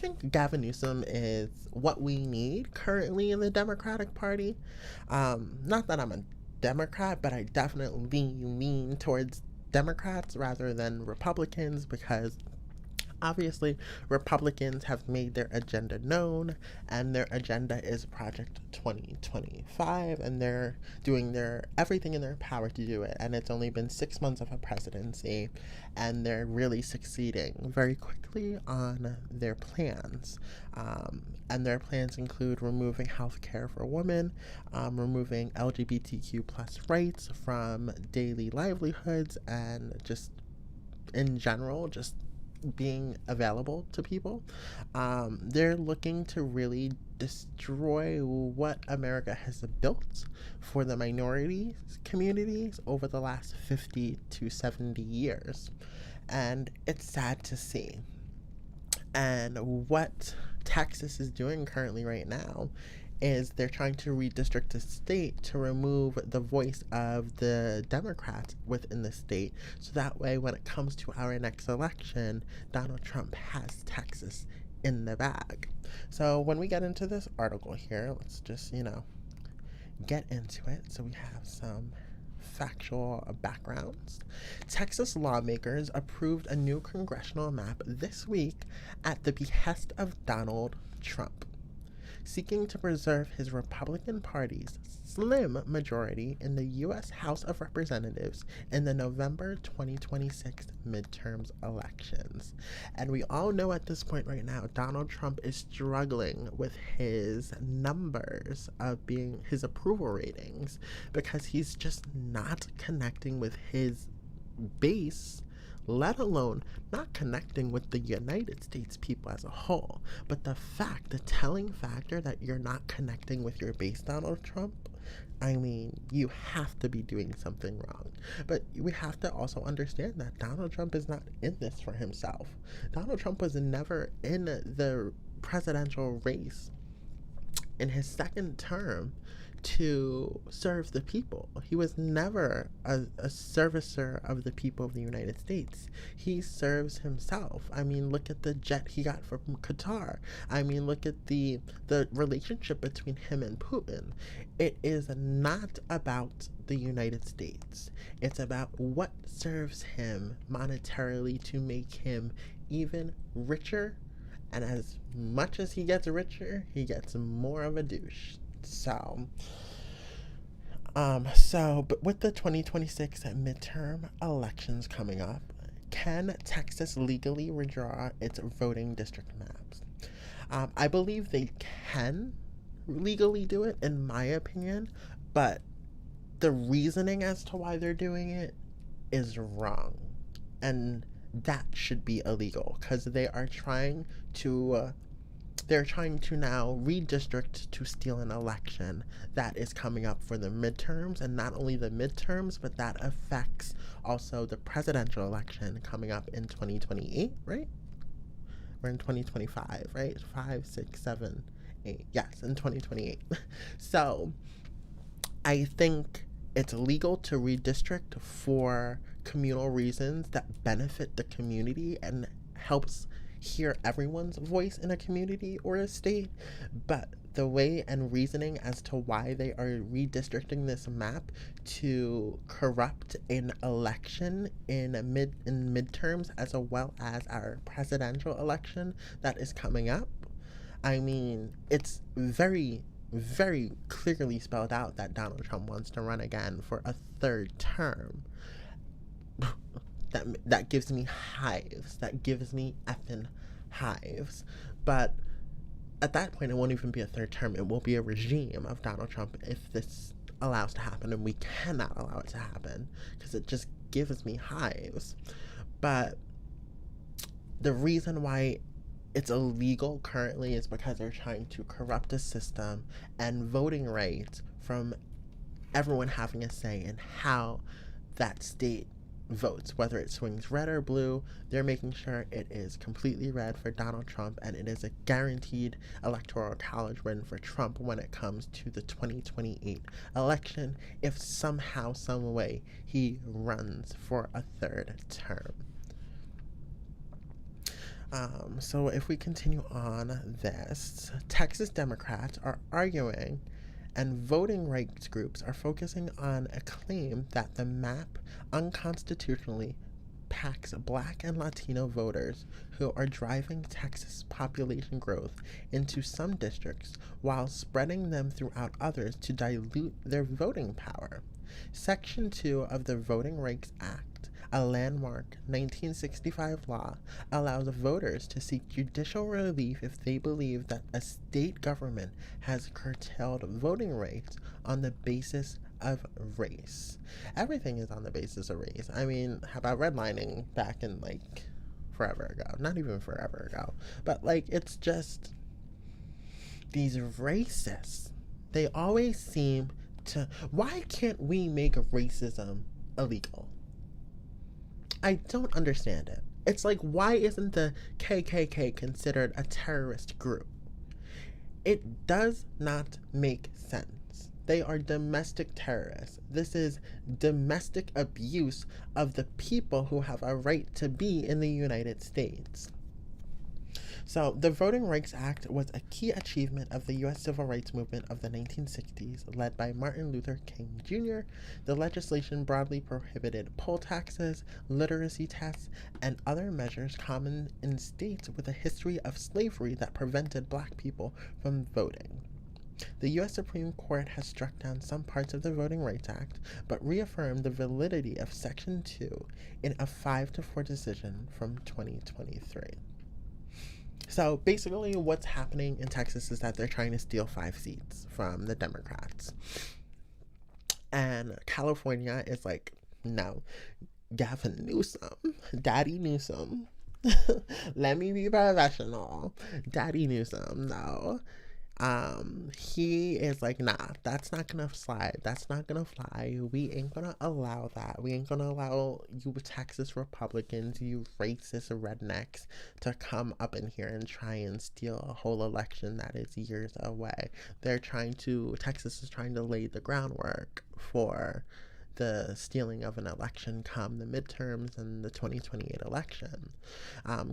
think Gavin Newsom is what we need currently in the Democratic Party. Not that I'm a Democrat, but I definitely lean towards Democrats rather than Republicans because obviously, Republicans have made their agenda known, and their agenda is Project 2025, and they're doing their everything in their power to do it. And it's only been 6 months of a presidency, and they're really succeeding very quickly on their plans. And their plans include removing health care for women, removing LGBTQ plus rights from daily livelihoods, and just in general, just being available to people. They're looking to really destroy what America has built for the minority communities over the last 50 to 70 years. And it's sad to see. And what Texas is doing currently right now is they're trying to redistrict the state to remove the voice of the Democrats within the state. So that way, when it comes to our next election, Donald Trump has Texas in the bag. So when we get into this article here, let's just, get into it. So we have some factual backgrounds. Texas lawmakers approved a new congressional map this week at the behest of Donald Trump, seeking to preserve his Republican Party's slim majority in the U.S. House of Representatives in the November 2026 midterms elections. And we all know at this point right now, Donald Trump is struggling with his numbers of being his approval ratings because he's just not connecting with his base, let alone not connecting with the United States people as a whole. But the telling factor that you're not connecting with your base, Donald Trump, I mean, you have to be doing something wrong. But we have to also understand that Donald Trump is not in this for himself. Donald Trump was never in the presidential race in his second term to serve the people. He was never a servicer of the people of the United States. He serves himself. I mean, look at the jet he got from Qatar. I mean, look at the relationship between him and Putin. It is not about the United States. It's about what serves him monetarily to make him even richer. And as much as he gets richer, he gets more of a douche. But with the 2026 midterm elections coming up, can Texas legally redraw its voting district maps? I believe they can legally do it, in my opinion, but the reasoning as to why they're doing it is wrong. And that should be illegal because they are trying to now redistrict to steal an election that is coming up for the midterms, and not only the midterms, but that affects also the presidential election coming up in 2028, right? We're in 2025, right? 5, 6, 7, 8. Yes, in 2028. So I think it's legal to redistrict for communal reasons that benefit the community and helps hear everyone's voice in a community or a state, but the way and reasoning as to why they are redistricting this map to corrupt an election in midterms as well as our presidential election that is coming up, I mean, it's very, very clearly spelled out that Donald Trump wants to run again for a third term. That gives me hives. That gives me effing hives. But at that point, it won't even be a third term. It will be a regime of Donald Trump if this allows to happen, and we cannot allow it to happen because it just gives me hives. But the reason why it's illegal currently is because they're trying to corrupt a system and voting rights from everyone having a say in how that state votes, whether it swings red or blue. They're making sure it is completely red for Donald Trump, and it is a guaranteed electoral college win for Trump when it comes to the 2028 election, if somehow, some way, he runs for a third term. So if we continue on this, Texas Democrats are arguing and voting rights groups are focusing on a claim that the map unconstitutionally packs Black and Latino voters who are driving Texas population growth into some districts while spreading them throughout others to dilute their voting power. Section 2 of the Voting Rights Act, a landmark 1965 law, allows voters to seek judicial relief if they believe that a state government has curtailed voting rights on the basis of race. Everything is on the basis of race. I mean, how about redlining back in forever ago? Not even forever ago, but it's just these racists. They always seem to. Why can't we make racism illegal? I don't understand it. It's why isn't the KKK considered a terrorist group? It does not make sense. They are domestic terrorists. This is domestic abuse of the people who have a right to be in the United States. So, the Voting Rights Act was a key achievement of the U.S. Civil Rights Movement of the 1960s, led by Martin Luther King Jr. The legislation broadly prohibited poll taxes, literacy tests, and other measures common in states with a history of slavery that prevented Black people from voting. The U.S. Supreme Court has struck down some parts of the Voting Rights Act, but reaffirmed the validity of Section 2 in a 5-4 decision from 2023. So basically what's happening in Texas is that they're trying to steal 5 seats from the Democrats. And California is no, Gavin Newsom, Daddy Newsom, let me be professional, Daddy Newsom, no. He is nah, that's not gonna slide. That's not gonna fly. We ain't gonna allow that. We ain't gonna allow you Texas Republicans, you racist rednecks, to come up in here and try and steal a whole election that is years away. Texas is trying to lay the groundwork for the stealing of an election come the midterms and the 2028 election.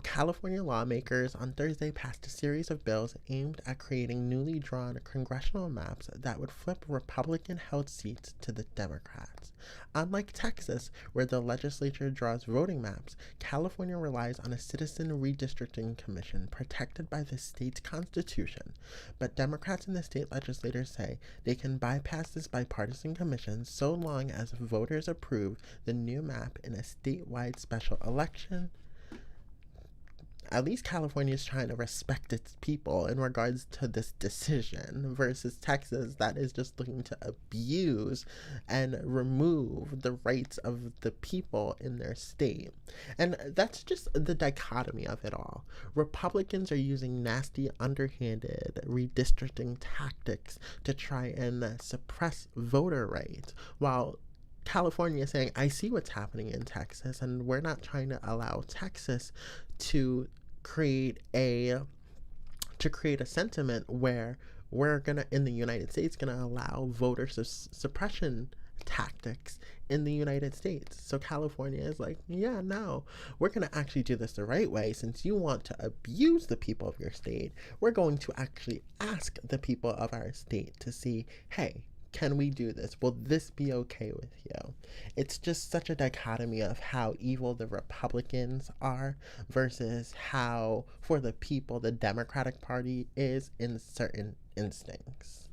California lawmakers on Thursday passed a series of bills aimed at creating newly drawn congressional maps that would flip Republican-held seats to the Democrats. Unlike Texas, where the legislature draws voting maps, California relies on a citizen redistricting commission protected by the state's constitution. But Democrats in the state legislators say they can bypass this bipartisan commission so long as voters approve the new map in a statewide special election. At least California is trying to respect its people in regards to this decision versus Texas that is just looking to abuse and remove the rights of the people in their state. And that's just the dichotomy of it all. Republicans are using nasty, underhanded redistricting tactics to try and suppress voter rights, while California is saying, I see what's happening in Texas, and we're not trying to allow Texas to create a sentiment where we're gonna, in the United States, gonna allow voter suppression tactics in the United States. So California is yeah, no, we're gonna actually do this the right way. Since you want to abuse the people of your state, we're going to actually ask the people of our state to see, hey, can we do this? Will this be okay with you? It's just such a dichotomy of how evil the Republicans are versus how, for the people, the Democratic Party is in certain instincts.